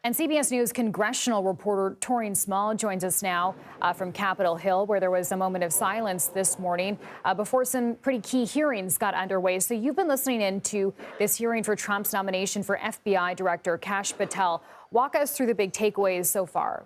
And CBS News congressional reporter Taurean Small joins us now from Capitol Hill, where there was a moment of silence this morning before some pretty key hearings got underway. So you've been listening into this hearing for Trump's nomination for FBI Director Kash Patel. Walk us through the big takeaways so far.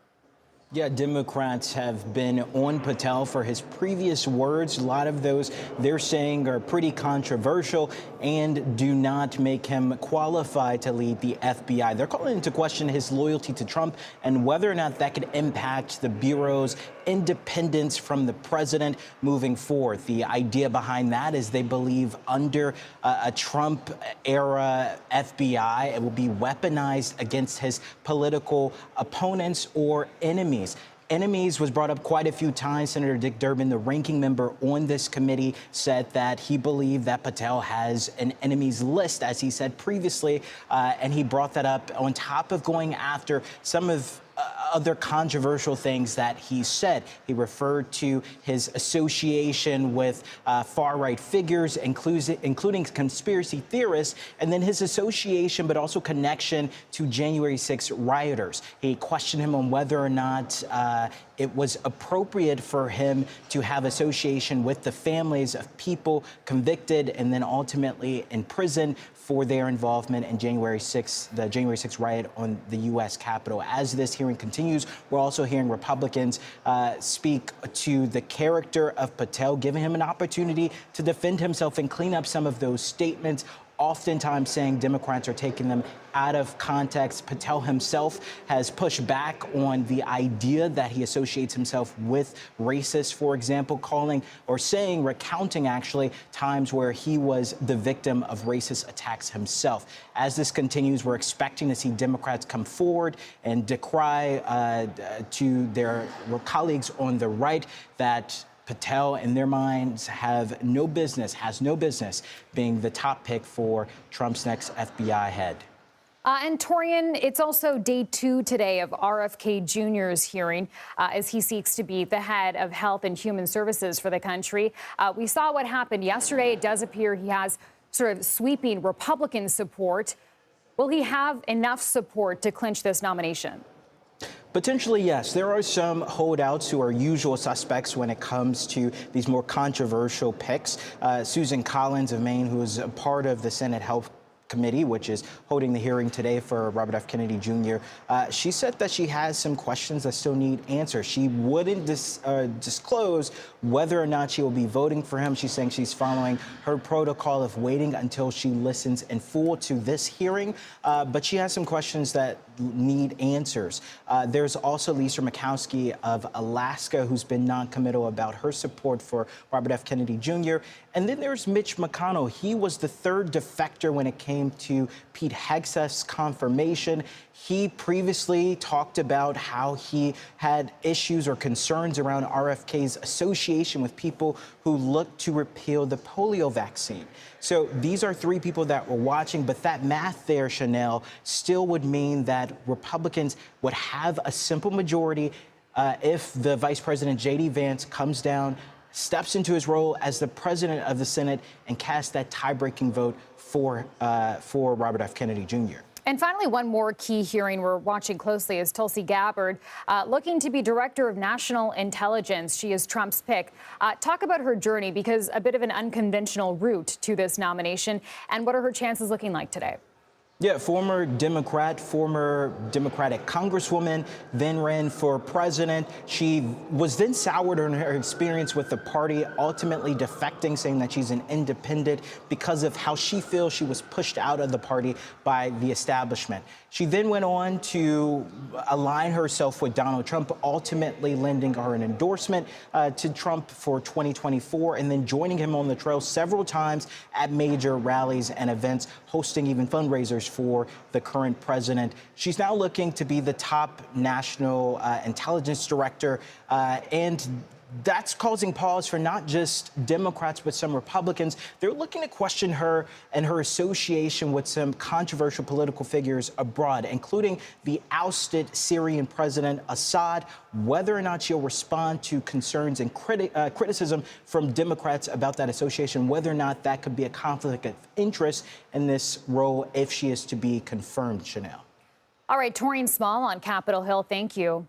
Yeah, Democrats have been on Patel for his previous words. A lot of those they're saying are pretty controversial and do not make him qualified to lead the FBI. They're calling into question his loyalty to Trump and whether or not that could impact the Bureau's independence from the president moving forward. The idea behind that is they believe under a Trump-era FBI, it will be weaponized against his political opponents or enemies. Enemies was brought up quite a few times. Senator Dick Durbin, the ranking member on this committee, said that he believed that Patel has an enemies list, as he said previously, and he brought that up on top of going after some of other controversial things that he said. He referred to his association with far-right figures, including conspiracy theorists, and then his association, but also connection to January 6 rioters. He questioned him on whether or not it was appropriate for him to have association with the families of people convicted and then ultimately in prison for their involvement in the January 6th riot on the U.S. Capitol. As this hearing continues, we're also hearing Republicans speak to the character of Patel, giving him an opportunity to defend himself and clean up some of those statements, oftentimes saying Democrats are taking them out of context. Patel himself has pushed back on the idea that he associates himself with racists, for example, recounting actually times where he was the victim of racist attacks himself. As this continues, we're expecting to see Democrats come forward and decry to their colleagues on the right that Patel, in their minds, has no business being the top pick for Trump's next FBI head. And Taurean, it's also day 2 today of RFK Jr.'s hearing as he seeks to be the head of Health and Human Services for the country. We saw what happened yesterday. It does appear he has sort of sweeping Republican support. Will he have enough support to clinch this nomination? Potentially, yes. There are some holdouts who are usual suspects when it comes to these more controversial picks. Susan Collins of Maine, who is a part of the Senate Health Committee, which is holding the hearing today for Robert F. Kennedy Jr., she said that she has some questions that still need answers. She wouldn't disclose whether or not she will be voting for him. She's saying she's following her protocol of waiting until she listens in full to this hearing, but she has some questions that need answers. There's also Lisa Murkowski of Alaska, who's been non-committal about her support for Robert F. Kennedy Jr. And then there's Mitch McConnell. He was the third defector when it came to Pete Hegseth's confirmation. He previously talked about how he had issues or concerns around RFK's association with people who looked to repeal the polio vaccine. So these are 3 people that we're watching, but that math there, Chanel, still would mean that Republicans would have a simple majority if the Vice President J.D. Vance comes down, steps into his role as the president of the Senate, and casts that tie-breaking vote for Robert F. Kennedy Jr. And finally, one more key hearing we're watching closely is Tulsi Gabbard, looking to be Director of National Intelligence. She is Trump's pick. Talk about her journey, because a bit of an unconventional route to this nomination. And what are her chances looking like today? Yeah, former Democratic congresswoman, then ran for president. She was then soured on her experience with the party, ultimately defecting, saying that she's an independent because of how she feels she was pushed out of the party by the establishment. She then went on to align herself with Donald Trump, ultimately lending her an endorsement to Trump for 2024, and then joining him on the trail several times at major rallies and events, hosting even fundraisers for the current president. She's now looking to be the top national intelligence director, and that's causing pause for not just Democrats, but some Republicans. They're looking to question her and her association with some controversial political figures abroad, including the ousted Syrian President Assad, whether or not she'll respond to concerns and criticism from Democrats about that association, whether or not that could be a conflict of interest in this role if she is to be confirmed, Chanel. All right, Taurean Small on Capitol Hill, thank you.